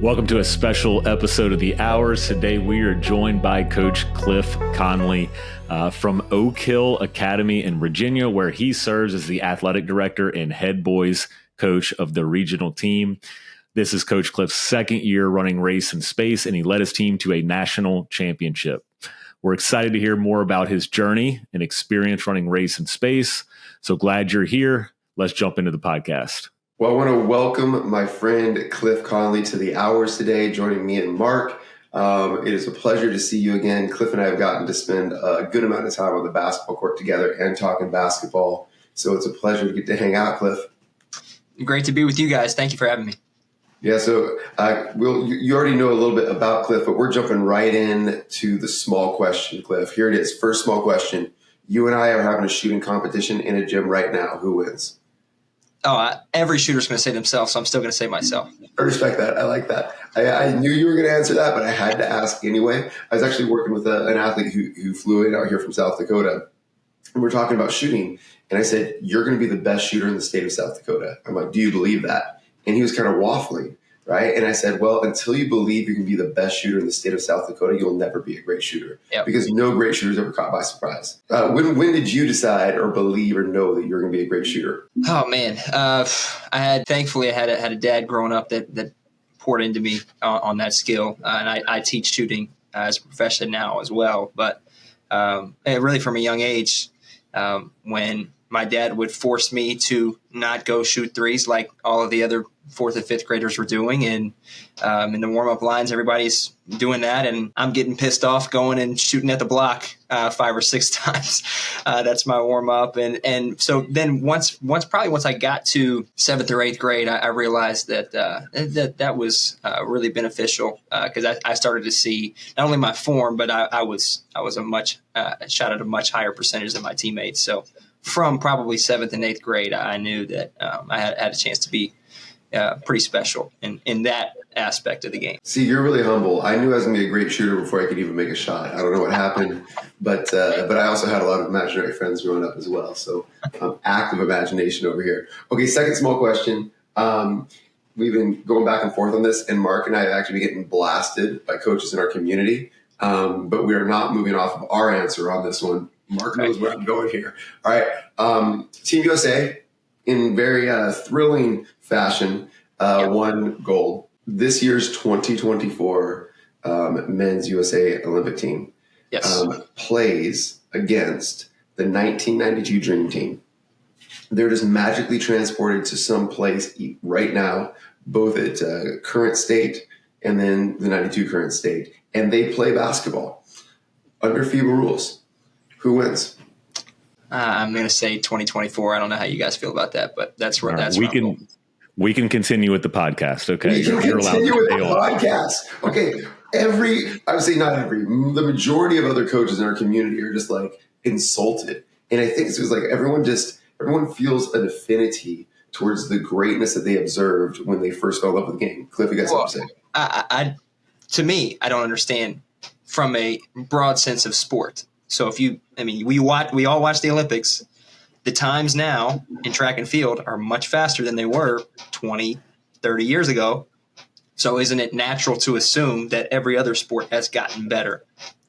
Welcome to a special episode of The Hours. Today we are joined by Coach Clif Conley from Oak Hill Academy in Virginia, where he serves as the athletic director and head boys coach of the regional team. This is Coach Clif's second year running Race in Space, and he led his team to a national championship. We're excited to hear more about his journey and experience running Race in Space. So glad you're here. Let's jump into the podcast. Well, I want to welcome my friend Clif Conley to The Hours today, joining me and Mark. It is a pleasure to see you again. Clif and I have gotten to spend a good amount of time on the basketball court together and talking basketball. So it's a pleasure to get to hang out, Clif. Great to be with you guys. Thank you for having me. Yeah, so you already know a little bit about Clif, but we're jumping right in to the small question, Clif. Here it is. First small question. You and I are having a shooting competition in a gym right now. Who wins? Every shooter's going to say themselves, so I'm still going to say myself. I respect that. I like that. I knew you were going to answer that, but I had to ask anyway. I was actually working with an athlete who flew in out here from South Dakota, and we're talking about shooting. And I said, you're going to be the best shooter in the state of South Dakota. I'm like, do you believe that? And he was kind of waffling, right? And I said, well, until you believe you can be the best shooter in the state of South Dakota, you'll never be a great shooder. Yep. Because no great shooter is ever caught by surprise. When did you decide or believe or know that you're going to be a great shooter? Oh, man. Thankfully, I had a dad growing up that poured into me on that skill. And I teach shooting as a profession now as well. But really from a young age, when my dad would force me to not go shoot threes like all of the other fourth and fifth graders were doing. And in the warm-up lines, everybody's doing that. And I'm getting pissed off going and shooting at the block 5 or 6 times. That's my warm-up. And so then once I got to 7th or 8th grade, I realized that was really beneficial because I started to see not only my form, but I was shot at a much higher percentage than my teammates. So from probably 7th and 8th grade, I knew that I had a chance to be pretty special in that aspect of the game. See, you're really humble. I knew I was going to be a great shooter before I could even make a shot. I don't know what happened, but I also had a lot of imaginary friends growing up as well. So active imagination over here. Okay, second small question. We've been going back and forth on this, and Mark and I have actually been getting blasted by coaches in our community, but we are not moving off of our answer on this one. Mark knows where I'm going here. All right. Team USA, in very thrilling fashion, won gold. This year's 2024 men's USA Olympic team plays against the 1992 Dream Team. They're just magically transported to some place right now, both at current state and then the 92 current state. And they play basketball under FIBA rules. Who wins? I'm going to say 2024. I don't know how you guys feel about that, but that's where we can continue with the podcast. Okay. We can continue with the podcast. Okay. I would say not every, the majority of other coaches in our community are just like insulted. And I think it's just like everyone feels an affinity towards the greatness that they observed when they first fell in love with the game. Cliff, you got something to say? To me, I don't understand from a broad sense of sport. So we all watch the Olympics. The times now in track and field are much faster than they were 20, 30 years ago. So isn't it natural to assume that every other sport has gotten better?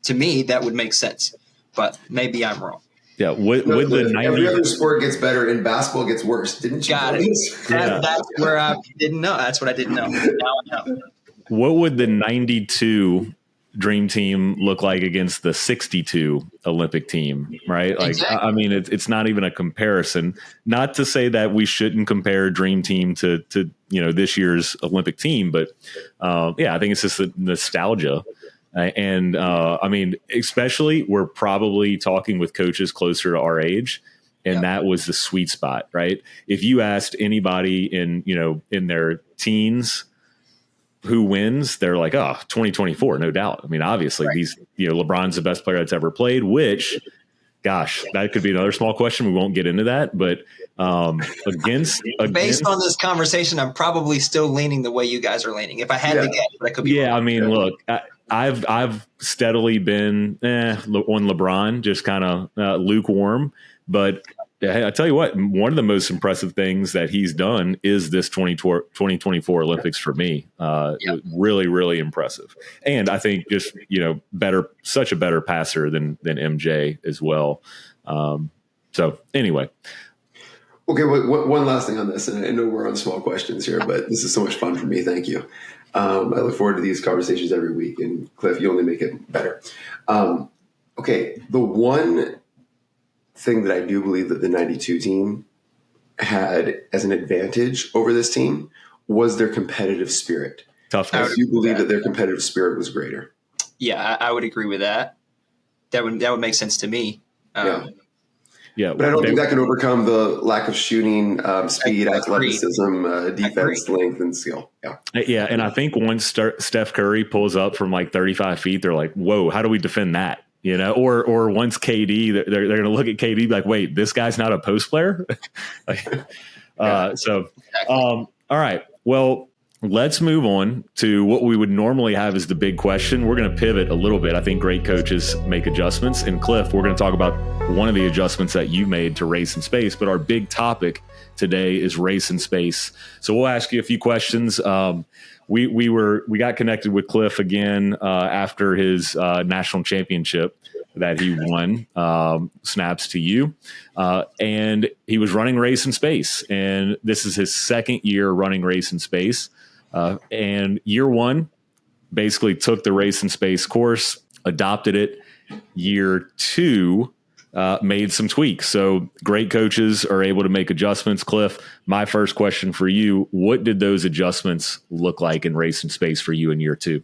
To me, that would make sense, but maybe I'm wrong. Yeah, every other sport gets better and basketball gets worse. Didn't you? Got it. That's where I didn't know. That's what I didn't know. Now I know. What would the 92 Dream Team look like against the 62 Olympic team, right? Like, exactly. I mean, it's not even a comparison. Not to say that we shouldn't compare Dream Team to this year's Olympic team, but I think it's just the nostalgia. And I mean, especially we're probably talking with coaches closer to our age, and that was the sweet spot, right? If you asked anybody in their teens who wins, they're like, 2024, no doubt. I mean, obviously LeBron's the best player that's ever played, which, gosh, that could be another small question. We won't get into that, but against based on this conversation, I'm probably still leaning the way you guys are leaning. If I had to guess, but I could be wrong. I mean, look, I've steadily been on LeBron, just kind of lukewarm, but Yeah, I tell you what, one of the most impressive things that he's done is this 2024 Olympics for me. Really, really impressive. And I think just, such a better passer than MJ as well. So anyway. Okay, one last thing on this, and I know we're on small questions here, but this is so much fun for me. Thank you. I look forward to these conversations every week, and Cliff, you only make it better. Okay, the one thing that I do believe that the 92 team had as an advantage over this team was their competitive spirit. Toughness. I do believe that their competitive spirit was greater. Yeah, I would agree with that. That would make sense to me. Yeah, but I don't think that can overcome the lack of shooting, speed, athleticism, defense, length, and skill. Yeah, and I think once Steph Curry pulls up from like 35 feet, they're like, "Whoa, how do we defend that?" Or once KD, they're going to look at KD and be like, "Wait, this guy's not a post player." All right, well. Let's move on to what we would normally have as the big question. We're going to pivot a little bit. I think great coaches make adjustments. And Cliff, we're going to talk about one of the adjustments that you made to race and space. But our big topic today is race and space. So we'll ask you a few questions. We got connected with Cliff again after his national championship that he won. Snaps to you. And he was running race and space. And this is his second year running race and space. And year one, basically took the race and space course, adopted it. Year two, made some tweaks. So great coaches are able to make adjustments. Cliff, my first question for you, what did those adjustments look like in race and space for you in year two?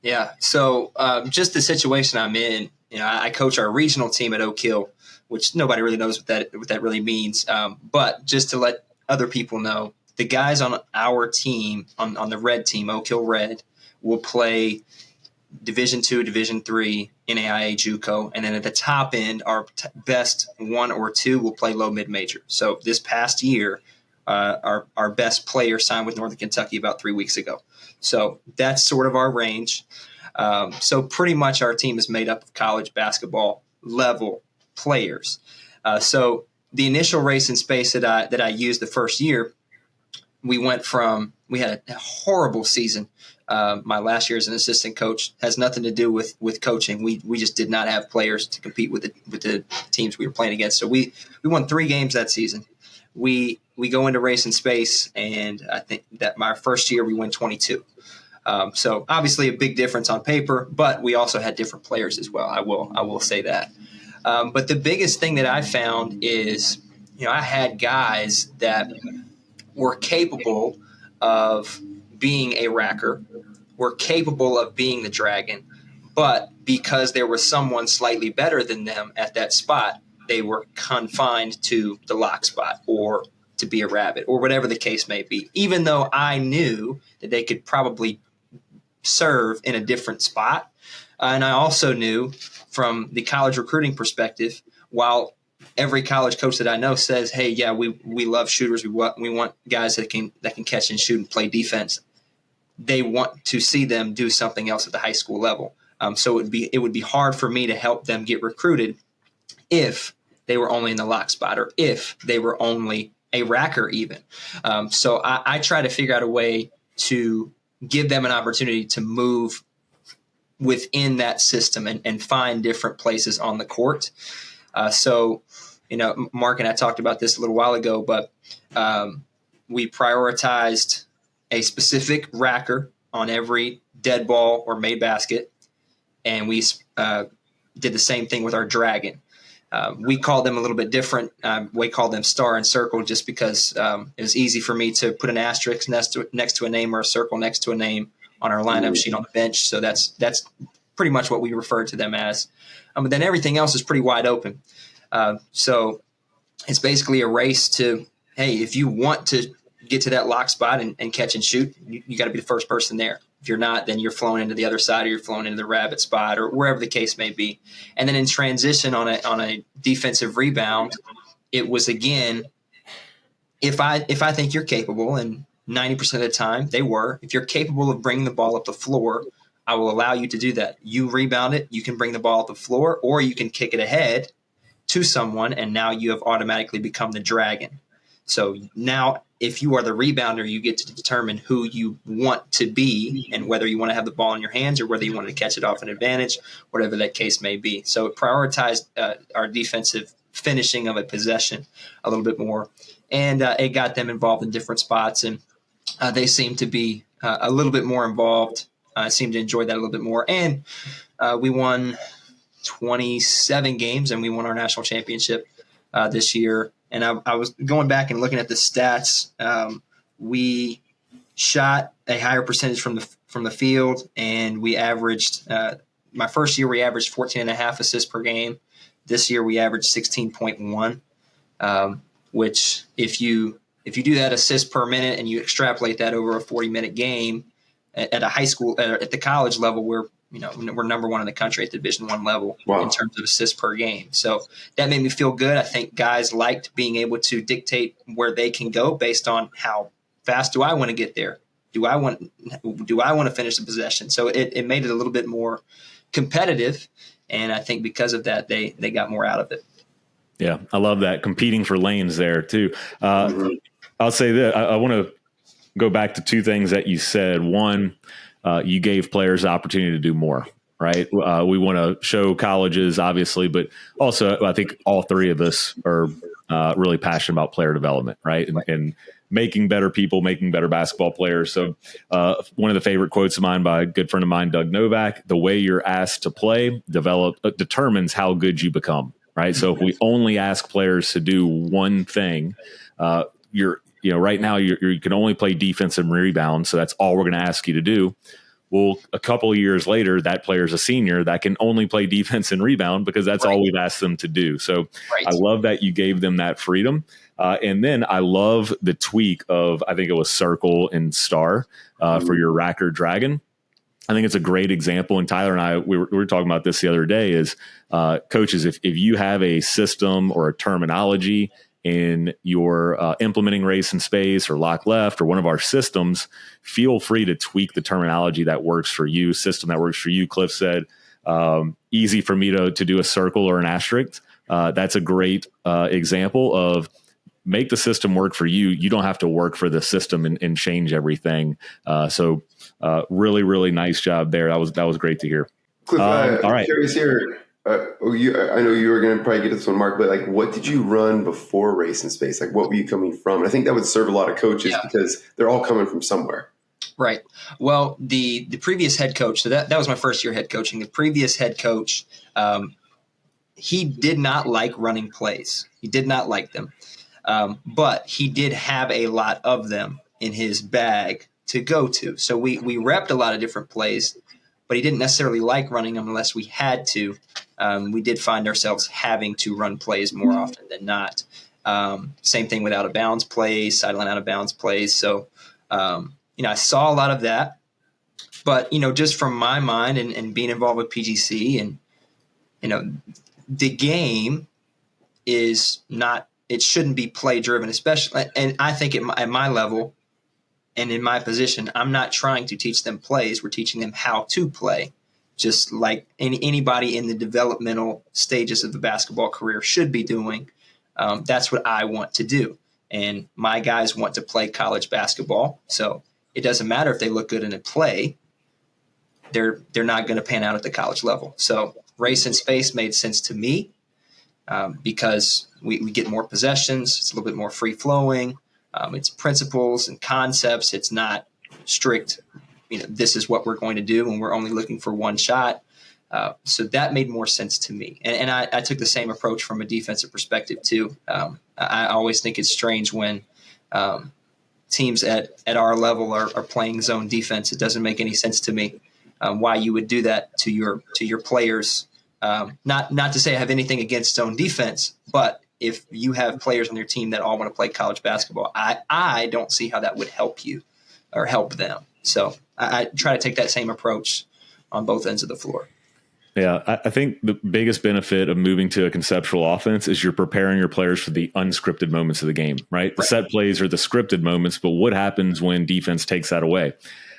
Yeah. So just the situation I'm in, I coach our regional team at Oak Hill, which nobody really knows what that really means. But just to let other people know, the guys on our team, on the red team, Oak Hill Red, will play Division II, Division III, NAIA JUCO, and then at the top end, our best one or two will play low mid-major. So this past year, our best player signed with Northern Kentucky about 3 weeks ago. So that's sort of our range. So pretty much our team is made up of college basketball level players. So the initial race in space that I used the first year, we had a horrible season. My last year as an assistant coach has nothing to do with coaching. We just did not have players to compete with the teams we were playing against. So we won 3 games that season. We go into race in space, and I think that my first year we win 22. So obviously a big difference on paper, but we also had different players as well. I will say that. But the biggest thing that I found is, I had guys that were capable of being a racker, were capable of being the dragon, but because there was someone slightly better than them at that spot, they were confined to the lock spot or to be a rabbit or whatever the case may be, even though I knew that they could probably serve in a different spot. And I also knew from the college recruiting perspective, while every college coach that I know says, "Hey, yeah, we love shooters. We want guys that can catch and shoot and play defense." They want to see them do something else at the high school level. So it would be hard for me to help them get recruited if they were only in the lock spot or if they were only a racker even. So I try to figure out a way to give them an opportunity to move within that system and find different places on the court. So, Mark and I talked about this a little while ago, but we prioritized a specific racker on every dead ball or made basket, and we did the same thing with our dragon. We called them a little bit different. We called them star and circle just because it was easy for me to put an asterisk next to a name or a circle next to a name on our lineup sheet on the bench. So that's pretty much what we refer to them as. But then everything else is pretty wide open. So it's basically a race to, hey, if you want to get to that lock spot and catch and shoot, you got to be the first person there. If you're not, then you're flowing into the other side or you're flowing into the rabbit spot or wherever the case may be. And then in transition on a defensive rebound, it was, again, if I think you're capable, and 90% of the time they were, if you're capable of bringing the ball up the floor, I will allow you to do that. You rebound it, you can bring the ball up the floor, or you can kick it ahead to someone, and now you have automatically become the dragon. So now if you are the rebounder, you get to determine who you want to be and whether you want to have the ball in your hands or whether you want to catch it off an advantage, whatever that case may be. So it prioritized our defensive finishing of a possession a little bit more, and it got them involved in different spots, and they seem to be a little bit more involved. Seem to enjoy that a little bit more, and we won 27 games, and we won our national championship this year. And I was going back and looking at the stats. We shot a higher percentage from the field, and we averaged my first year we averaged 14.5 assists per game. This year we averaged 16.1, which if you do that assist per minute and you extrapolate that over a 40-minute game at a high school at the college level, we're number one in the country at the Division I level in terms of assists per game. So that made me feel good. I think guys liked being able to dictate where they can go based on how fast do I want to get there? Do I want to finish the possession? So it made it a little bit more competitive, and I think because of that, they got more out of it. Yeah, I love that, competing for lanes there too. I'll say that I want to go back to two things that you said. One, you gave players the opportunity to do more, right? We want to show colleges, obviously, but also I think all three of us are really passionate about player development, right? And making better people, making better basketball players. So one of the favorite quotes of mine by a good friend of mine, Doug Novak, the way you're asked to play determines how good you become, right? So if we only ask players to do one thing, right now you can only play defense and rebound, so that's all we're going to ask you to do. Well, a couple of years later, that player's a senior that can only play defense and rebound because that's all we've asked them to do. So I love that you gave them that freedom. And then I love the tweak of, I think it was circle and star for your rack or dragon. I think it's a great example. And Tyler and I, we were talking about this the other day is coaches, if you have a system or a terminology in your implementing race and space or LockLeft or one of our systems, feel free to tweak the terminology that works for you, system that works for you. Cliff said, easy for me to do a circle or an asterisk. That's a great example of make the system work for you. You don't have to work for the system and change everything. So really, really nice job there. That was great to hear. Cliff, all right. Curious here. I know you were going to probably get this one, Mark, but what did you run before race and space? What were you coming from? And I think that would serve a lot of coaches because they're all coming from somewhere. Right. Well, the previous head coach, so that was my first year head coaching. The previous head coach, he did not like running plays. He did not like them. But he did have a lot of them in his bag to go to. So we repped a lot of different plays, but he didn't necessarily like running them unless we had to. We did find ourselves having to run plays more often than not. Same thing with out of bounds plays, sideline out of bounds plays. So, I saw a lot of that, but, just from my mind and being involved with PGC and, the game is not, it shouldn't be play driven, especially. And I think at my level and in my position, I'm not trying to teach them plays. We're teaching them how to play. Just like anybody in the developmental stages of the basketball career should be doing. That's what I want to do. And my guys want to play college basketball. So it doesn't matter if they look good in a play. They're not going to pan out at the college level. So race and space made sense to me because we get more possessions. It's a little bit more free-flowing. It's principles and concepts. It's not strict this is what we're going to do and we're only looking for one shot. So that made more sense to me. And I took the same approach from a defensive perspective too. I always think it's strange when teams at our level are playing zone defense. It doesn't make any sense to me why you would do that to your players. Not to say I have anything against zone defense, but if you have players on your team that all want to play college basketball, I don't see how that would help you or help them. So I try to take that same approach on both ends of the floor. Yeah, I think the biggest benefit of moving to a conceptual offense is you're preparing your players for the unscripted moments of the game, right? The set plays are the scripted moments, but what happens when defense takes that away?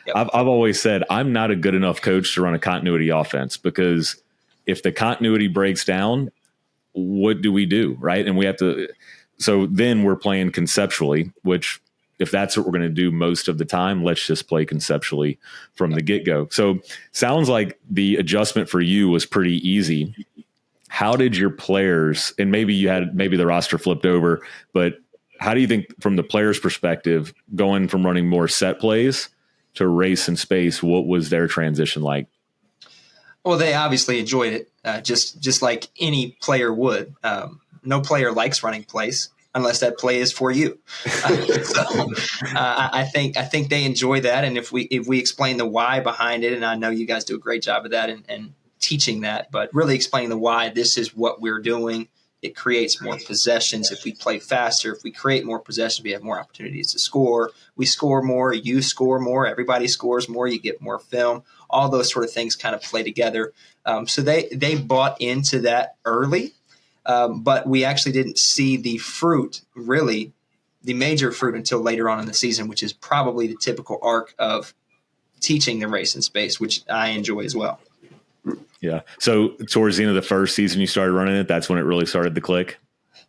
Yep. I've always said I'm not a good enough coach to run a continuity offense because if the continuity breaks down, what do we do? Right. And we have to, so then we're playing conceptually, which if that's what we're going to do most of the time, let's just play conceptually from the get-go. So sounds like the adjustment for you was pretty easy. How did your players, and maybe the roster flipped over, but how do you think from the players' perspective, going from running more set plays to race and space, what was their transition like? Well, they obviously enjoyed it, just like any player would. No player likes running plays unless that play is for you. I think they enjoy that, and if we explain the why behind it, and I know you guys do a great job of that and teaching that, but really explaining the why. This is what we're doing. It creates more possessions. If we play faster, if we create more possessions, we have more opportunities to score. We score more, you score more, everybody scores more, you get more film. All those sort of things kind of play together. So they bought into that early, but we actually didn't see the fruit, really, the major fruit until later on in the season, which is probably the typical arc of teaching the race in space, which I enjoy as well. Yeah. So towards the end of the first season, you started running it. That's when it really started to click.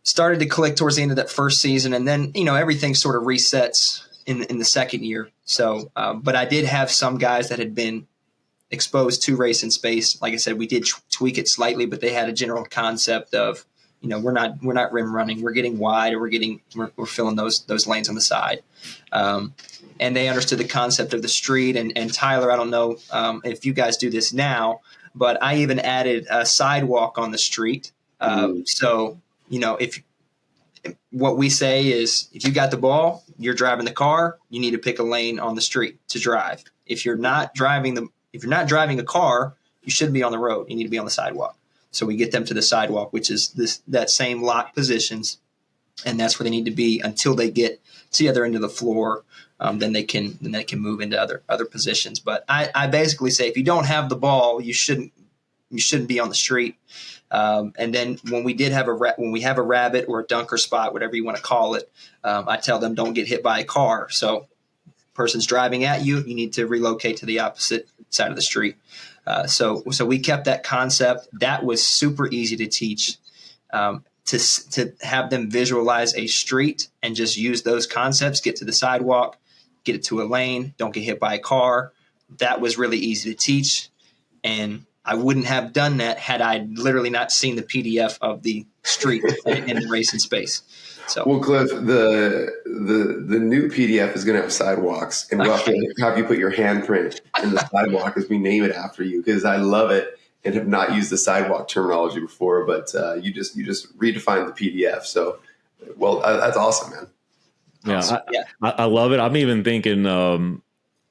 Started to click towards the end of that first season, and then everything sort of resets in the second year. So, but I did have some guys that had been exposed to race in space. Like I said, we did tweak it slightly, but they had a general concept of we're not rim running, we're getting wide, or we're filling those lanes on the side. And they understood the concept of the street. And Tyler, I don't know if you guys do this now, but I even added a sidewalk on the street. So, if what we say is, if you got the ball, you're driving the car, you need to pick a lane on the street to drive. If you're not driving a car, you shouldn't be on the road. You need to be on the sidewalk. So we get them to the sidewalk, which is that same lock positions, and that's where they need to be until they get to the other end of the floor. Then they can move into other positions. But I basically say, if you don't have the ball, you shouldn't be on the street. And then when we have a rabbit or a dunker spot, whatever you want to call it, I tell them, don't get hit by a car. So person's driving at you, you need to relocate to the opposite side of the street. So we kept that concept. That was super easy to teach. To have them visualize a street and just use those concepts, get to the sidewalk, get it to a lane, don't get hit by a car. That was really easy to teach. And I wouldn't have done that had I literally not seen the PDF of the street in the race in space. So, well, Cliff, the new PDF is going to have sidewalks, and we'll have to have you put your handprint in the sidewalk as we name it after you, because I love it and have not used the sidewalk terminology before, but you just redefined the PDF. So, well, that's awesome, man. Yeah, awesome. I love it. I'm even thinking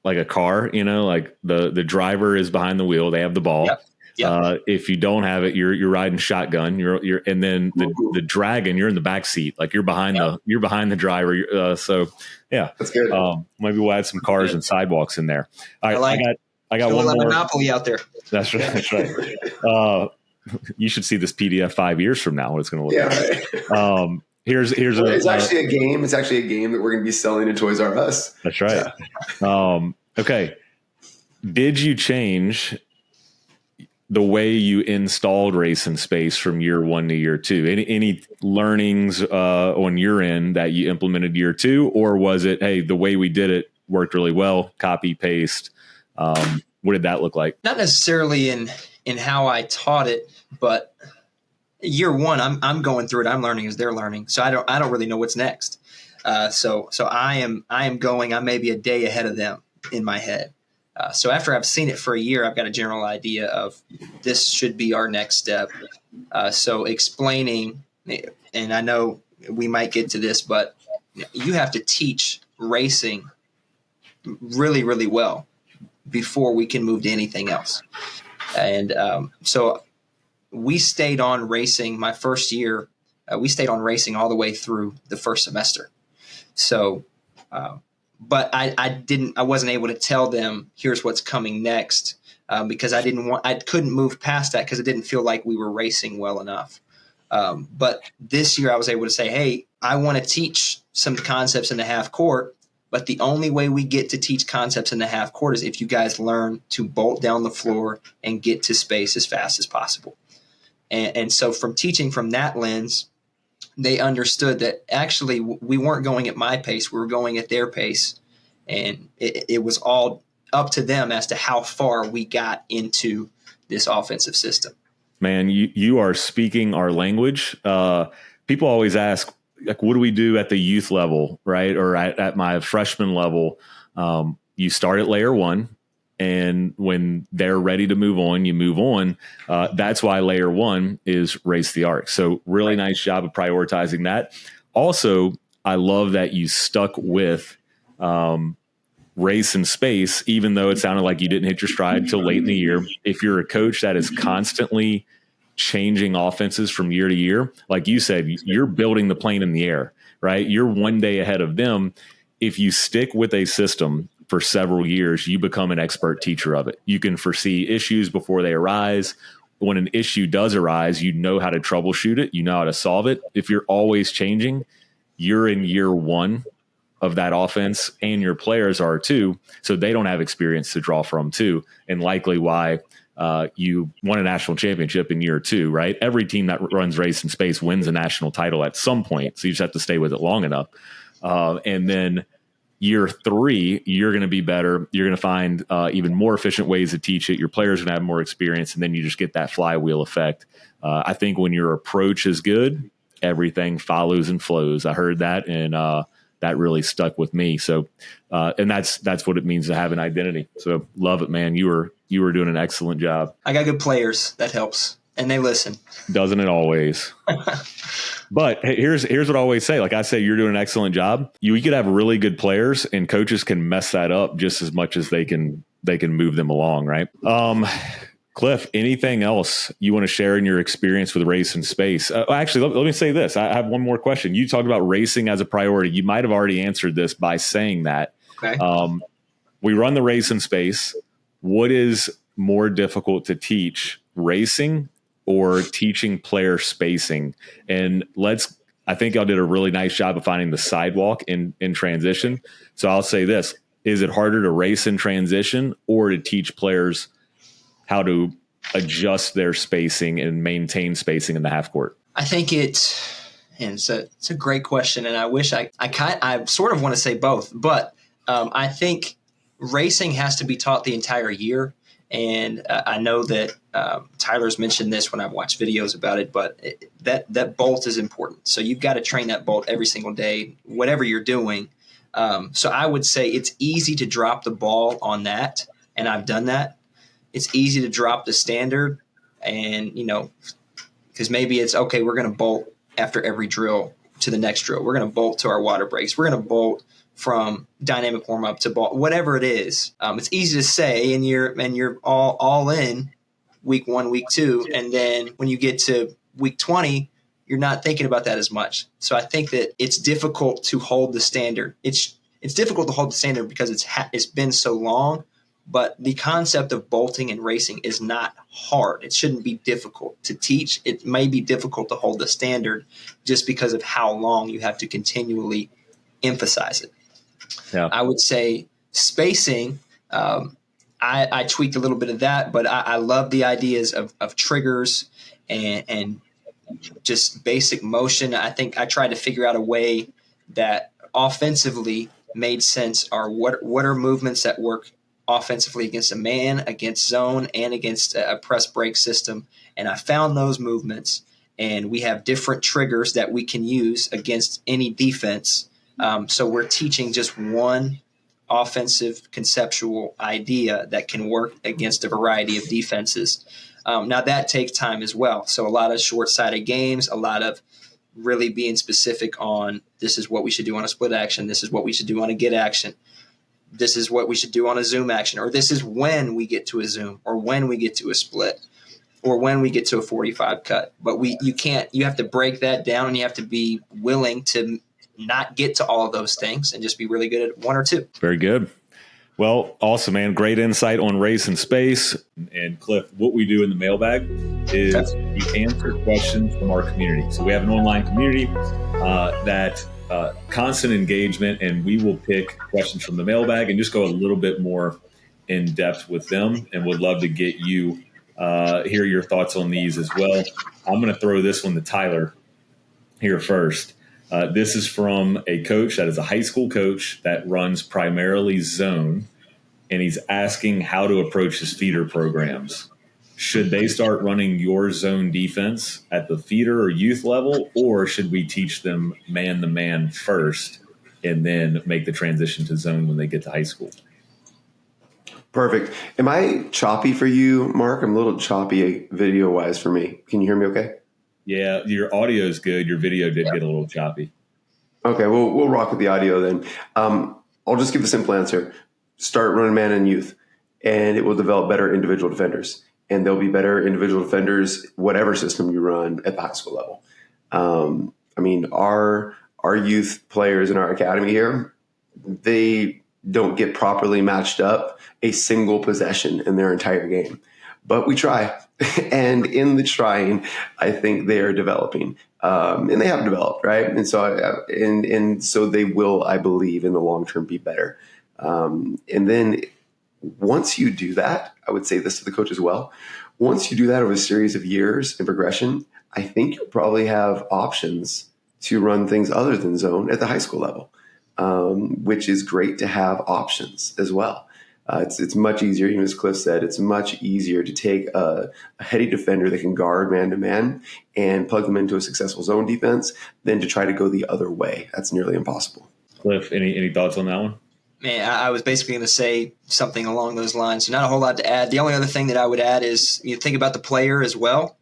like a car, like the driver is behind the wheel. They have the ball. Yep. If you don't have it, you're riding shotgun. You're and then the dragon, you're in the back seat, like you're behind the driver. So yeah, that's good. Maybe we'll add some cars and sidewalks in there. All right, I got one more. Monopoly out there. That's right. That's right. You should see this PDF 5 years from now. What it's going to look like. Right. It's actually a game. It's actually a game that we're going to be selling in Toys R Us. That's right. Yeah. Okay. Did you change the way you installed race in space from year 1 to year 2? Any learnings on your end that you implemented year 2, or was it, hey, the way we did it worked really well, copy paste? What did that look like? Not necessarily in how I taught it, but year 1, I'm going through it. I'm learning as they're learning, so I don't really know what's next. So I am going. I may be a day ahead of them in my head. So after I've seen it for a year, I've got a general idea of this should be our next step. So explaining, and I know we might get to this, but you have to teach racing really, really well before we can move to anything else. And so we stayed on racing my first year. We stayed on racing all the way through the first semester. So, but I wasn't able to tell them here's what's coming next because I couldn't move past that because it didn't feel like we were racing well enough. But this year I was able to say, hey, I want to teach some concepts in the half court, but the only way we get to teach concepts in the half court is if you guys learn to bolt down the floor and get to space as fast as possible. And so from teaching from that lens, they understood that actually we weren't going at my pace, we were going at their pace. And it was all up to them as to how far we got into this offensive system. Man, you are speaking our language. People always ask, like, what do we do at the youth level, right? Or at my freshman level? You start at layer one, and when they're ready to move on, you move on. That's why layer one is race the arc. So really nice job of prioritizing that. Also, I love that you stuck with race and space, even though it sounded like you didn't hit your stride till late in the year. If you're a coach that is constantly changing offenses from year to year, like you said, you're building the plane in the air, right? You're one day ahead of them. If you stick with a system for several years, you become an expert teacher of it. You can foresee issues before they arise. When an issue does arise, you know how to troubleshoot it. You know how to solve it. If you're always changing, you're in year one of that offense, and your players are too. So they don't have experience to draw from too, and likely why you won a national championship in year two, right? Every team that runs race and space wins a national title at some point. So you just have to stay with it long enough. And then year three, you're going to be better. You're going to find even more efficient ways to teach it. Your players are going to have more experience, and then you just get that flywheel effect. I think when your approach is good, everything follows and flows. I heard that, and that really stuck with me. So, and that's what it means to have an identity. So love it, man. You were doing an excellent job. I got good players. That helps. And they listen. Doesn't it always? But hey, here's what I always say. Like I say, you're doing an excellent job. You could have really good players, and coaches can mess that up just as much as they can move them along. Right. Clif, anything else you want to share in your experience with race and space? Actually, let me say this. I have one more question. You talked about racing as a priority. You might have already answered this by saying that. Okay. We run the race in space. What is more difficult to teach, racing or teaching player spacing? And I think y'all did a really nice job of finding the sidewalk in transition. So I'll say this. Is it harder to race in transition or to teach players how to adjust their spacing and maintain spacing in the half court? I think it's a great question, and I wish I sort of want to say both, but I think racing has to be taught the entire year, and I know that Tyler's mentioned this when I've watched videos about it, but that bolt is important. So you've got to train that bolt every single day, whatever you're doing. So I would say it's easy to drop the ball on that, and I've done that. It's easy to drop the standard, and, because maybe it's, okay, we're going to bolt after every drill to the next drill. We're going to bolt to our water breaks. We're going to bolt from dynamic warm-up to ball, whatever it is. It's easy to say, and you're all in week 1, week 2, and then when you get to week 20, you're not thinking about that as much. So I think that it's difficult to hold the standard. It's difficult to hold the standard because it's been so long. But the concept of bolting and racing is not hard. It shouldn't be difficult to teach. It may be difficult to hold the standard just because of how long you have to continually emphasize it. Yeah. I would say spacing, I tweaked a little bit of that, but I love the ideas of triggers and just basic motion. I think I tried to figure out a way that offensively made sense, or what are movements that work offensively against a man, against zone, and against a press break system. And I found those movements, and we have different triggers that we can use against any defense. So we're teaching just one offensive conceptual idea that can work against a variety of defenses. Now that takes time as well. So a lot of short-sighted games, a lot of really being specific on, this is what we should do on a split action. This is what we should do on a get action. This is what we should do on a zoom action, or this is when we get to a zoom, or when we get to a split, or when we get to a 45 cut. But you have to break that down, and you have to be willing to not get to all of those things and just be really good at one or two. Very good. Well, awesome, man. Great insight on race and space. And Clif, what we do in the mailbag is we answer questions from our community. So we have an online community that constant engagement, and we will pick questions from the mailbag and just go a little bit more in depth with them, and would love to get you hear your thoughts on these as well. I'm going to throw this one to Tyler here first. This is from a coach that is a high school coach that runs primarily zone, and he's asking how to approach his feeder programs. Should they start running your zone defense at the feeder or youth level, or should we teach them man-to-man first and then make the transition to zone when they get to high school? Perfect. Am I choppy for you, Mark? I'm a little choppy video-wise for me. Can you hear me okay? Yeah, your audio is good. Your video did get a little choppy. Okay, we'll rock with the audio then. I'll just give a simple answer. Start running man and youth, and it will develop better individual defenders. And they'll be better individual defenders, whatever system you run at the high school level. Our youth players in our academy here, they don't get properly matched up a single possession in their entire game. But we try. And in the trying, I think they are developing. And they have developed, right? And so they will, I believe, in the long term be better. And then once you do that, I would say this to the coach as well. Once you do that over a series of years in progression, I think you'll probably have options to run things other than zone at the high school level, which is great to have options as well. It's much easier, even as Clif said, it's much easier to take a heady defender that can guard man-to-man and plug them into a successful zone defense than to try to go the other way. That's nearly impossible. Clif, any thoughts on that one? Man, I was basically going to say something along those lines. Not a whole lot to add. The only other thing that I would add is you think about the player as well.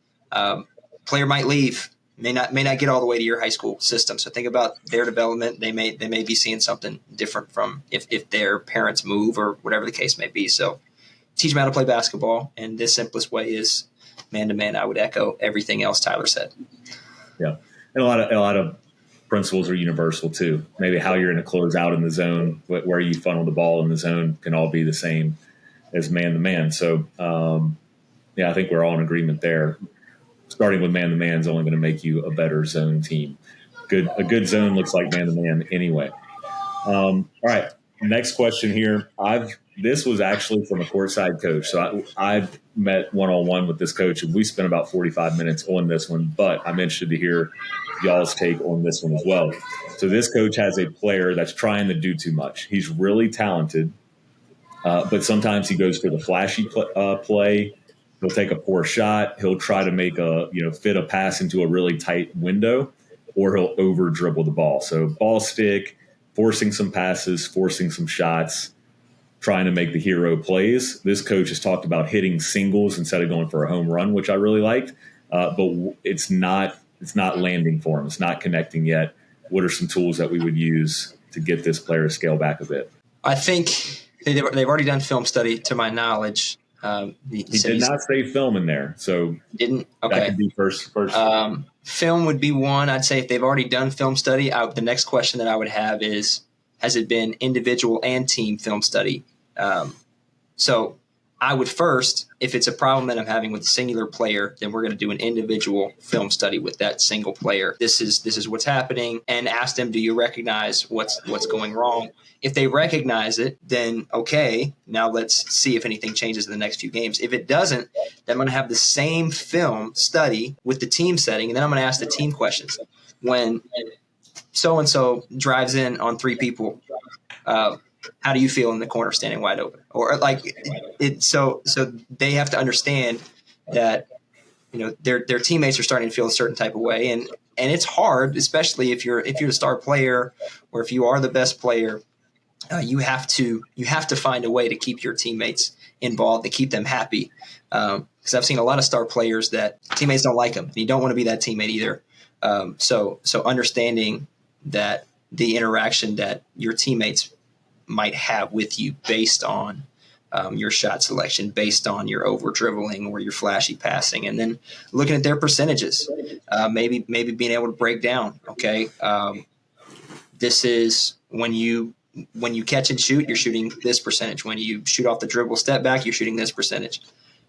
Player might leave, may not get all the way to your high school system. So think about their development. They may be seeing something different from if their parents move or whatever the case may be. So teach them how to play basketball, and the simplest way is man-to-man. I would echo everything else Tyler said. Yeah, and a lot of principles are universal too. Maybe how you're going to close out in the zone, where you funnel the ball in the zone can all be the same as man-to-man. So, I think we're all in agreement there. Starting with man-to-man is only going to make you a better zone team. A good zone looks like man-to-man anyway. All right, next question here. This was actually from a courtside coach. So I met one-on-one with this coach, and we spent about 45 minutes on this one, but I'm interested to hear y'all's take on this one as well. So this coach has a player that's trying to do too much. He's really talented, but sometimes he goes for the flashy play. He'll take a poor shot. He'll try to make fit a pass into a really tight window, or he'll over dribble the ball. So ball stick, forcing some passes, forcing some shots, trying to make the hero plays. This coach has talked about hitting singles instead of going for a home run, which I really liked, but it's not landing for him. It's not connecting yet. What are some tools that we would use to get this player to scale back a bit? I think they've already done film study, to my knowledge. He did not say film in there, so didn't. Okay, that could be first. Film would be one. I'd say if they've already done film study, the next question that I would have is, has it been individual and team film study? So I would first, if it's a problem that I'm having with a singular player, then we're going to do an individual film study with that single player. This is what's happening, and ask them, do you recognize what's going wrong? If they recognize it, then okay, now let's see if anything changes in the next few games. If it doesn't, then I'm going to have the same film study with the team setting, and then I'm going to ask the team questions. When so-and-so drives in on three people, how do you feel in the corner standing wide open? Or so they have to understand that, their teammates are starting to feel a certain type of way. And it's hard, especially if you're the star player, or if you are the best player, you have to find a way to keep your teammates involved, to keep them happy. Because I've seen a lot of star players that teammates don't like them, and you don't want to be that teammate either. So understanding that the interaction that your teammates might have with you based on your shot selection, based on your over dribbling or your flashy passing, and then looking at their percentages, maybe being able to break down. Okay, this is when you catch and shoot, you're shooting this percentage. When you shoot off the dribble, step back, you're shooting this percentage.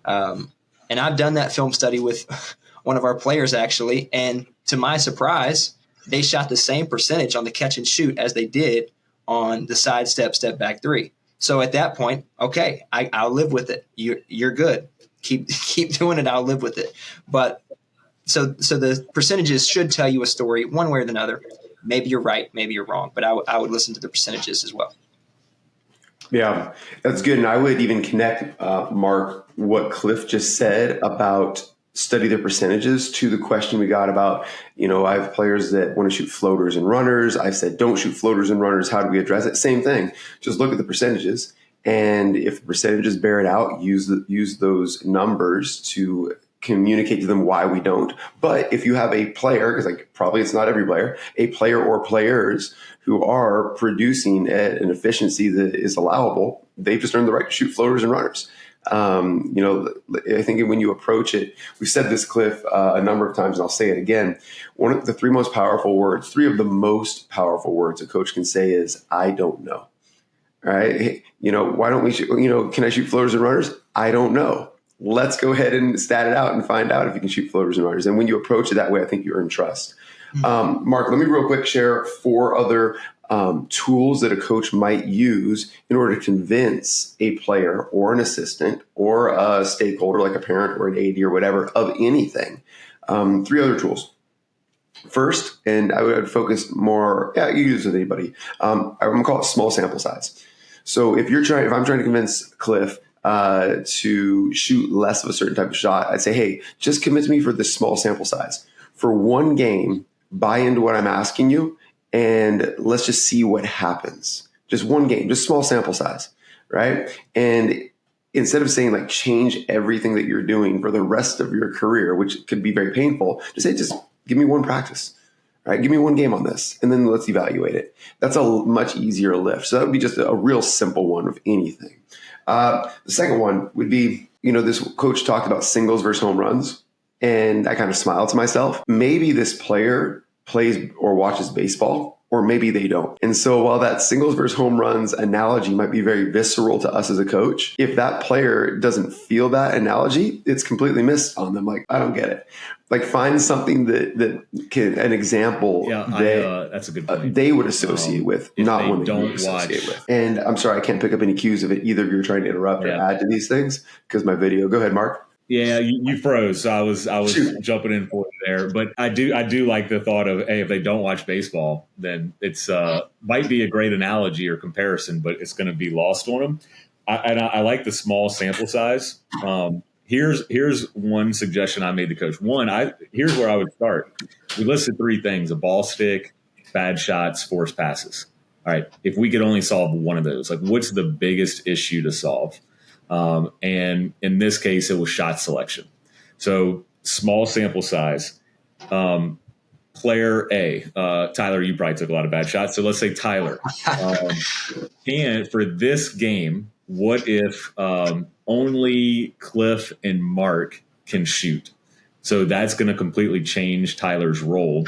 And I've done that film study with one of our players actually, and to my surprise, they shot the same percentage on the catch and shoot as they did on the sidestep, step back three. So at that point, okay, I'll live with it. You're good. keep doing it. I'll live with it. But so the percentages should tell you a story one way or the other. Maybe you're right, maybe you're wrong, but I would listen to the percentages as well. Yeah, that's good. And I would even connect, Mark, what Cliff just said about study the percentages to the question we got about, I have players that want to shoot floaters and runners. I've said, don't shoot floaters and runners. How do we address it? Same thing. Just look at the percentages. And if the percentages bear it out, use those numbers to communicate to them why we don't. But if you have a player, because probably it's not every player, a player or players who are producing at an efficiency that is allowable, they've just earned the right to shoot floaters and runners. I think when you approach it, we've said this, Cliff, a number of times, and I'll say it again. One of the three of the most powerful words a coach can say is, I don't know. All right. Hey, why don't we shoot, can I shoot floaters and runners? I don't know. Let's go ahead and stat it out and find out if you can shoot floaters and runners. And when you approach it that way, I think you earn trust. Mark, let me real quick share 4 other tools that a coach might use in order to convince a player or an assistant or a stakeholder like a parent or an AD or whatever of anything. 3 other tools. First, and I would focus more, you use it with anybody. I'm going to call it small sample size. So if I'm trying to convince Cliff to shoot less of a certain type of shot, I'd say, hey, just commit to me for this small sample size. For one game, buy into what I'm asking you, and let's just see what happens. Just one game, just small sample size, right? And instead of saying change everything that you're doing for the rest of your career, which could be very painful, just say, just give me one practice. Right, give me one game on this, and then let's evaluate it. That's a much easier lift. So that would be just a real simple one of anything. The second one would be, this coach talked about singles versus home runs, and I kind of smiled to myself. Maybe this player plays or watches baseball, or maybe they don't. And so while that singles versus home runs analogy might be very visceral to us as a coach, if that player doesn't feel that analogy, it's completely missed on them. I don't get it. Find something that can, an example that's a good point. They would associate with, not one that you don't associate with. And I'm sorry, I can't pick up any cues of it either if you're trying to interrupt or add to these things because my video. Go ahead, Mark. Yeah, you froze. So I was jumping in for you there, but I do like the thought of, hey, if they don't watch baseball, then it's might be a great analogy or comparison, but it's going to be lost on them. I like the small sample size. Here's one suggestion I made to coach. Here's where I would start. We listed 3 things: a ball stick, bad shots, forced passes. All right, if we could only solve one of those, what's the biggest issue to solve? And in this case, it was shot selection. So small sample size. Player A, Tyler, you probably took a lot of bad shots. So let's say Tyler. And for this game, what if only Cliff and Mark can shoot? So that's going to completely change Tyler's role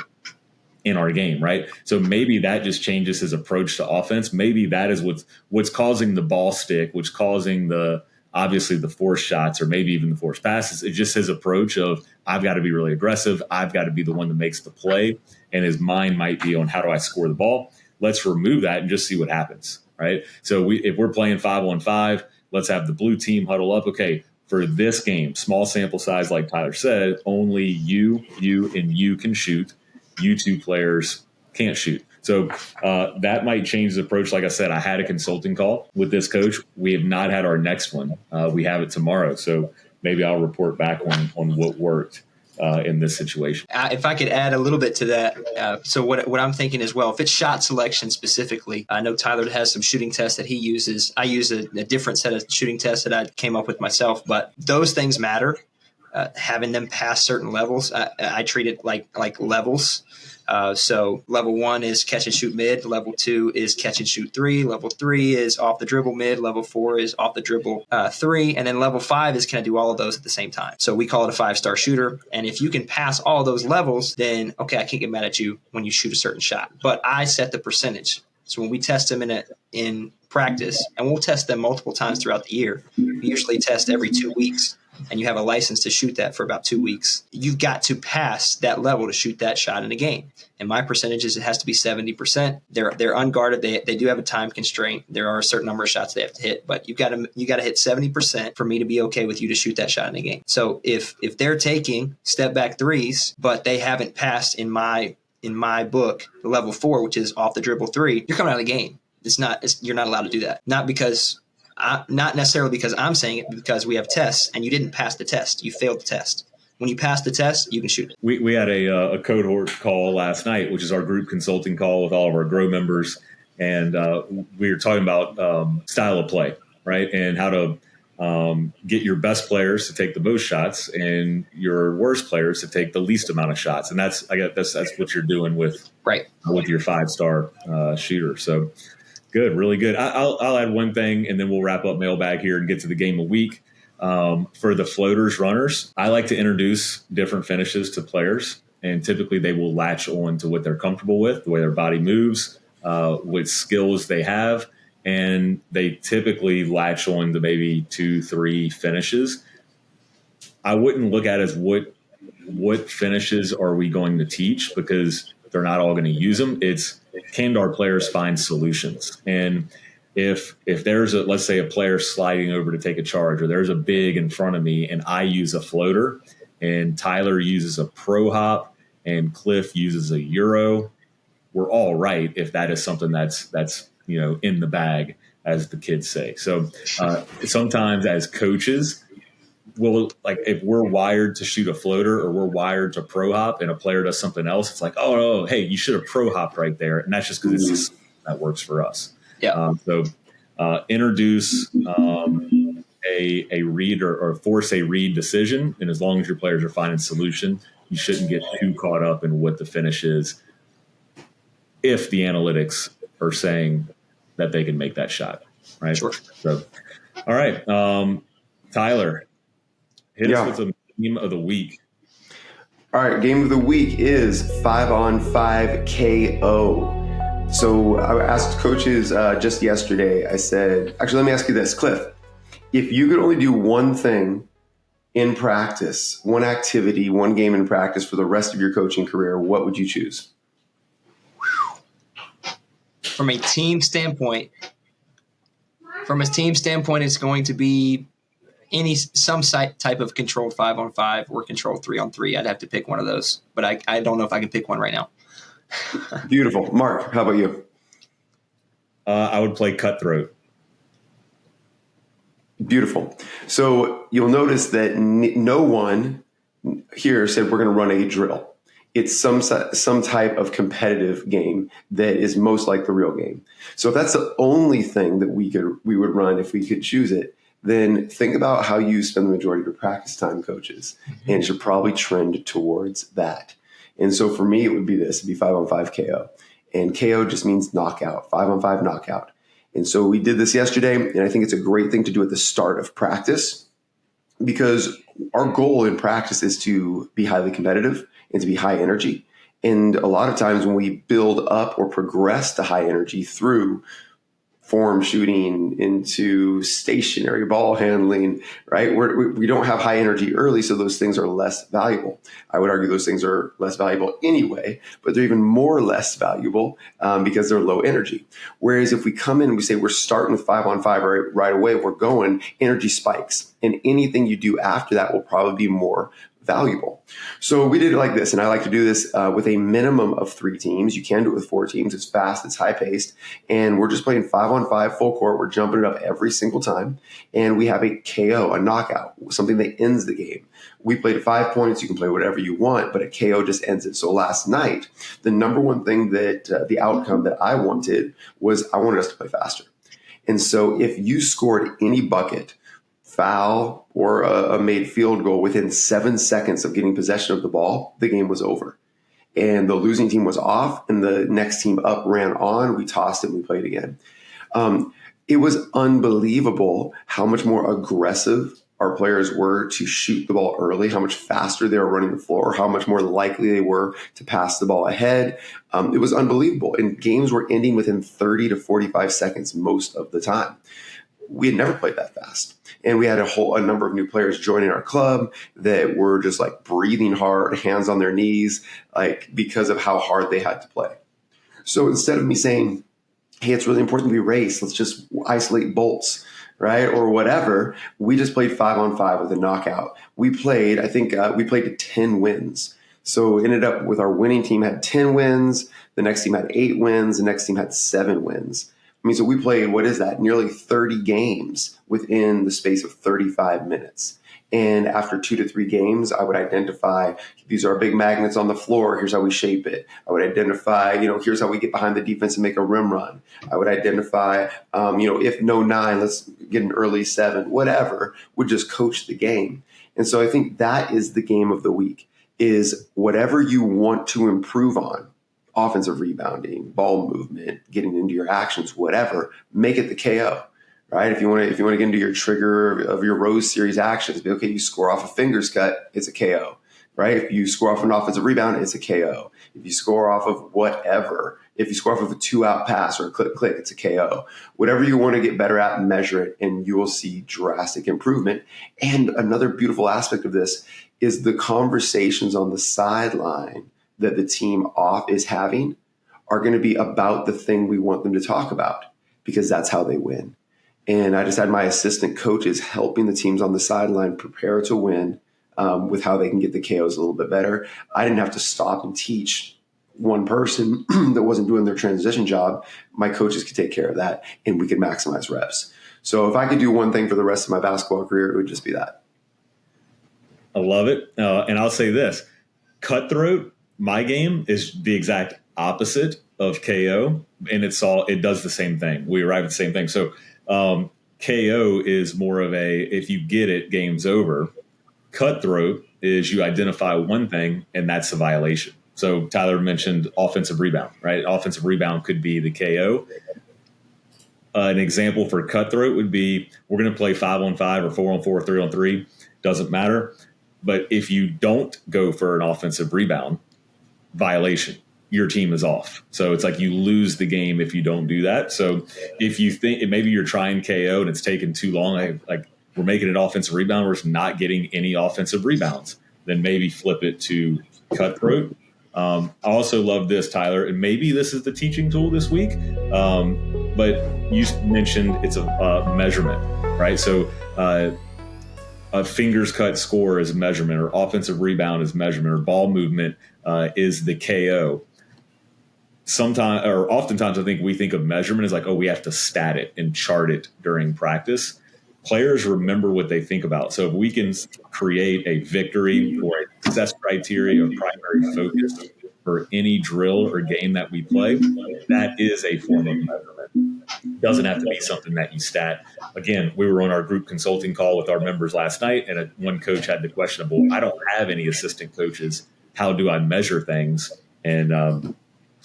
in our game, right? So maybe that just changes his approach to offense. Maybe that is what's causing the ball stick, which causing obviously the forced shots or maybe even the forced passes. It's just his approach of, I've got to be really aggressive. I've got to be the one that makes the play. And his mind might be on, how do I score the ball? Let's remove that and just see what happens, right? So if we're playing 5-on-5, let's have the blue team huddle up. Okay, for this game, small sample size, like Tyler said, only you, and you can shoot. You 2 players can't shoot. So that might change the approach. Like I said, I had a consulting call with this coach. We have not had our next one. We have it tomorrow. So maybe I'll report back on what worked in this situation. If I could add a little bit to that. So what I'm thinking as well, if it's shot selection specifically, I know Tyler has some shooting tests that he uses. I use a different set of shooting tests that I came up with myself, but those things matter. Having them pass certain levels, I treat it like levels. So level 1 is catch and shoot mid. Level 2 is catch and shoot 3. Level 3 is off the dribble mid. Level 4 is off the dribble 3. And then level 5 is can I do all of those at the same time? So we call it a 5-star shooter. And if you can pass all those levels, then okay, I can't get mad at you when you shoot a certain shot. But I set the percentage. So when we test them in practice, and we'll test them multiple times throughout the year, we usually test every 2 weeks. and you have a license to shoot that for about 2 weeks, you've got to pass that level to shoot that shot in a game. And my percentage is it has to be 70%. They're unguarded. They do have a time constraint. There are a certain number of shots they have to hit, but you got to hit 70% for me to be okay with you to shoot that shot in a game. So if they're taking step back threes, but they haven't passed in my book level 4, which is off the dribble 3, you're coming out of the game. You're not allowed to do that. Not necessarily because I'm saying it, because we have tests and you didn't pass the test. You failed the test. When you pass the test, you can shoot it. We had a cohort call last night, which is our group consulting call with all of our Grow members. And we were talking about style of play, right? And how to get your best players to take the most shots and your worst players to take the least amount of shots. And that's what you're doing with your 5-star shooter. So good, really good. I'll add one thing, and then we'll wrap up mailbag here and get to the game of week. For the floaters runners, I like to introduce different finishes to players, and typically they will latch on to what they're comfortable with, the way their body moves, what skills they have, and they typically latch on to maybe 2-3 finishes. I wouldn't look at it as what finishes are we going to teach, because they're not all going to use them. It's, can our players find solutions? And if there's let's say a player sliding over to take a charge, or there's a big in front of me and I use a floater and Tyler uses a pro hop and Cliff uses a Euro, we're all right if that is something that's in the bag, as the kids say. So sometimes as coaches, if we're wired to shoot a floater or we're wired to pro hop and a player does something else, it's like, oh, no, hey, you should have pro hopped right there. And that's just because that works for us. Yeah. So introduce a read or force a read decision. And as long as your players are finding solution, you shouldn't get too caught up in what the finish is if the analytics are saying that they can make that shot. Right. Sure. So, all right. Tyler, hit us with the game of the week. All right, game of the week is 5-on-5 KO. So I asked coaches just yesterday, I said, actually, let me ask you this, Cliff. If you could only do one thing in practice, one activity, one game in practice for the rest of your coaching career, what would you choose? From a team standpoint, it's going to be some type of controlled 5-on-5 or controlled 3-on-3. I'd have to pick one of those, but I don't know if I can pick one right now. Beautiful. Mark, how about you? I would play cutthroat. Beautiful. So you'll notice that no one here said we're going to run a drill. It's some type of competitive game that is most like the real game. So if that's the only thing that we would run if we could choose it, then think about how you spend the majority of your practice time, coaches, and it should probably trend towards that. And so for me, it would be this. It'd be 5-on-5 KO. And KO just means knockout, 5-on-5 knockout. And so we did this yesterday, and I think it's a great thing to do at the start of practice, because our goal in practice is to be highly competitive and to be high energy. And a lot of times when we build up or progress to high energy through form shooting into stationary ball handling, right? We don't have high energy early, so those things are less valuable. I would argue those things are less valuable anyway, but they're even more less valuable because they're low energy. Whereas if we come in and we say we're starting with 5-on-5 right away, we're going, energy spikes. And anything you do after that will probably be more valuable. So we did it like this, and I like to do this with a minimum of 3 teams. You can do it with 4 teams. It's fast, it's high paced, and we're just playing 5-on-5 full court. We're jumping it up every single time, and we have a KO, a knockout, something that ends the game. We played at 5 points. You can play whatever you want, but a KO just ends it. So last night, the number one thing that the outcome that I wanted was I wanted us to play faster. And so if you scored any bucket, foul, or a made field goal within 7 seconds of getting possession of the ball, the game was over. And the losing team was off, and the next team up ran on. We tossed it, and we played again. It was unbelievable how much more aggressive our players were to shoot the ball early, how much faster they were running the floor, how much more likely they were to pass the ball ahead. It was unbelievable. And games were ending within 30 to 45 seconds most of the time. we had never played that fast. And we had a number of new players joining our club that were just like breathing hard, hands on their knees, like because of how hard they had to play. So instead of me saying, hey, it's really important we race, let's just isolate bolts, right? Or whatever, we just played 5-on-5 with a knockout. We played, I think we played to 10 wins. So it ended up with our winning team had 10 wins. The next team had 8 wins. The next team had 7 wins. I mean, so we played, what is that? Nearly 30 games within the space of 35 minutes. And after 2 to 3 games, I would identify, these are big magnets on the floor. Here's how we shape it. I would identify, here's how we get behind the defense and make a rim run. I would identify, if no 9, let's get an early 7, whatever, would just coach the game. And so I think that is the game of the week, is whatever you want to improve on, offensive rebounding, ball movement, getting into your actions, whatever, make it the KO. Right? If you want to get into your trigger of your Rose series actions, okay, you score off a fingers cut, it's a KO. Right? If you score off an offensive rebound, it's a KO. If you score off of whatever, if you score off of a 2-out pass or a click, it's a KO. Whatever you want to get better at, measure it, and you will see drastic improvement. And another beautiful aspect of this is the conversations on the sideline that the team off is having are going to be about the thing we want them to talk about, because that's how they win. And I just had my assistant coaches helping the teams on the sideline prepare to win with how they can get the KOs a little bit better. I didn't have to stop and teach one person that wasn't doing their transition job. My coaches could take care of that, and we could maximize reps. So if I could do one thing for the rest of my basketball career, it would just be that. I love it. And I'll say this, cutthroat, my game is the exact opposite of KO, and it does the same thing. We arrive at the same thing. So KO is more of if you get it, game's over. Cutthroat is you identify one thing, and that's a violation. So Tyler mentioned offensive rebound, right? Offensive rebound could be the KO. An example for cutthroat would be, we're going to play 5-on-5 or 4-on-4, 3-on-3, doesn't matter. But if you don't go for an offensive rebound, violation, your team is off. So it's like you lose the game if you don't do that. So if you think maybe you're trying KO and it's taken too long, like we're making an offensive rebound, we're just not getting any offensive rebounds, then maybe flip it to cutthroat. I also love this, Tyler, and maybe this is the teaching tool this week, but you mentioned it's a measurement, right? So a fingers cut score is a measurement, or offensive rebound is measurement, or ball movement is the KO. Sometimes, or oftentimes, I think we think of measurement as like, oh, we have to stat it and chart it during practice. Players remember what they think about. So if we can create a victory or a success criteria or primary focus for any drill or game that we play, that is a form of measurement. It doesn't have to be something that you stat. Again, we were on our group consulting call with our members last night, and one coach had the question of, well, I don't have any assistant coaches. How do I measure things? And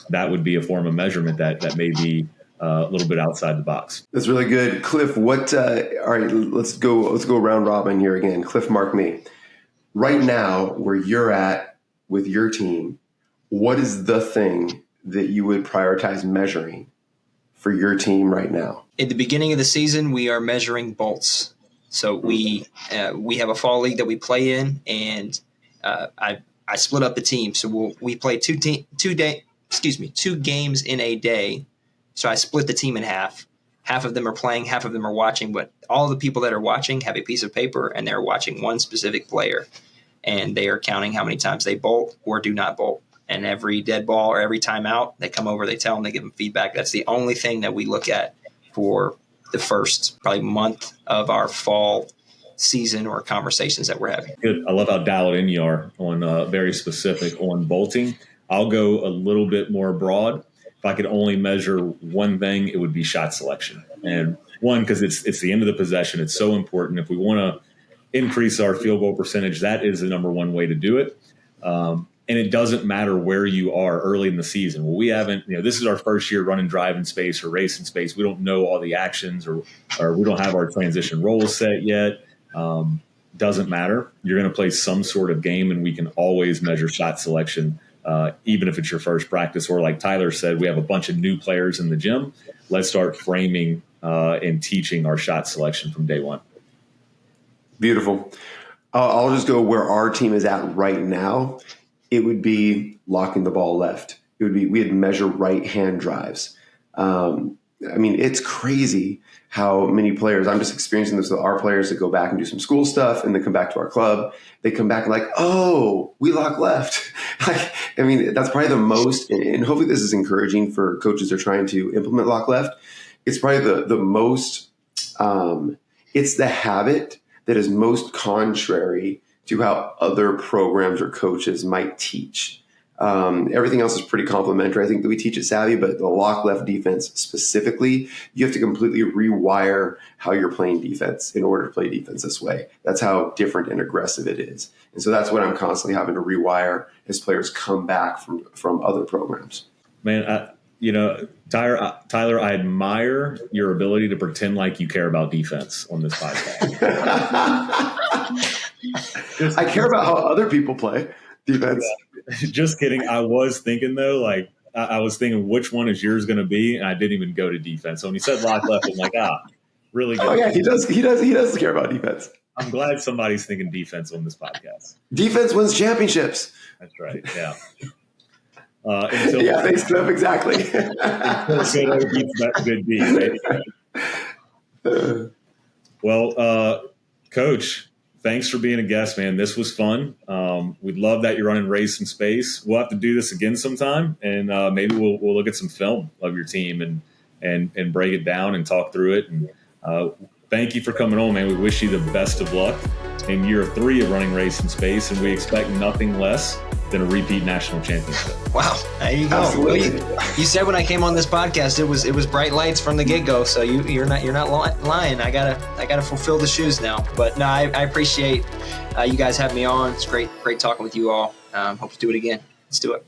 that would be a form of measurement that may be a little bit outside the box. That's really good. Cliff, all right, let's go round robin here again. Cliff, mark me. Right now, where you're at with your team, what is the thing that you would prioritize measuring for your team right now? At the beginning of the season, we are measuring bolts. So we have a fall league that we play in, and I split up the team. So we play two games in a day. So I split the team in half. Half of them are playing, half of them are watching. But all the people that are watching have a piece of paper, and they're watching one specific player. And they are counting how many times they bolt or do not bolt. And every dead ball or every timeout, they come over, they tell them, they give them feedback. That's the only thing that we look at for the first probably month of our fall season or conversations that we're having. Good. I love how dialed in you are on very specific on bolting. I'll go a little bit more broad. If I could only measure one thing, it would be shot selection. And one, because it's the end of the possession. It's so important. If we want to increase our field goal percentage, that is the number one way to do it. And it doesn't matter where you are early in the season. Well, we haven't, this is our first year running drive in space or race in space. We don't know all the actions or we don't have our transition roles set yet. Doesn't matter. You're going to play some sort of game, and we can always measure shot selection even if it's your first practice, or like Tyler said, we have a bunch of new players in the gym. Let's start framing and teaching our shot selection from day one. Beautiful. I'll just go where our team is at right now. It would be locking the ball left. It would be, we'd measure right hand drives. I mean, it's crazy how many players, I'm just experiencing this with our players that go back and do some school stuff and then come back to our club. They come back and like, oh, we lock left. Like, I mean, that's probably the most, and hopefully this is encouraging for coaches that are trying to implement lock left. It's probably the most, it's the habit that is most contrary to how other programs or coaches might teach. Everything else is pretty complementary, I think, that we teach at SAVI, but the lock left defense specifically, you have to completely rewire how you're playing defense in order to play defense this way. That's how different and aggressive it is. And so that's what I'm constantly having to rewire as players come back from other programs. Man, Tyler, I admire your ability to pretend like you care about defense on this podcast. I care about how other people play defense. Just kidding. I was thinking though, like I was thinking which one is yours going to be, and I didn't even go to defense. So when he said lock left, I'm like, really good. Oh yeah, he does care about defense. I'm glad somebody's thinking defense on this podcast. Defense wins championships. That's right. Yeah. Thanks, Clif. Exactly. Until good beats that good D, right? Well, Coach, thanks for being a guest, man. This was fun. We'd love that you're running Race in Space. We'll have to do this again sometime, and maybe we'll look at some film of your team and break it down and talk through it. And thank you for coming on, man. We wish you the best of luck in year 3 of running Race in Space, and we expect nothing less than a repeat national championship. Wow, there you go. Well, you said when I came on this podcast, it was bright lights from the get-go. So you're not lying. I gotta fulfill the shoes now. But no, I appreciate you guys having me on. It's great talking with you all. Hope to do it again. Let's do it.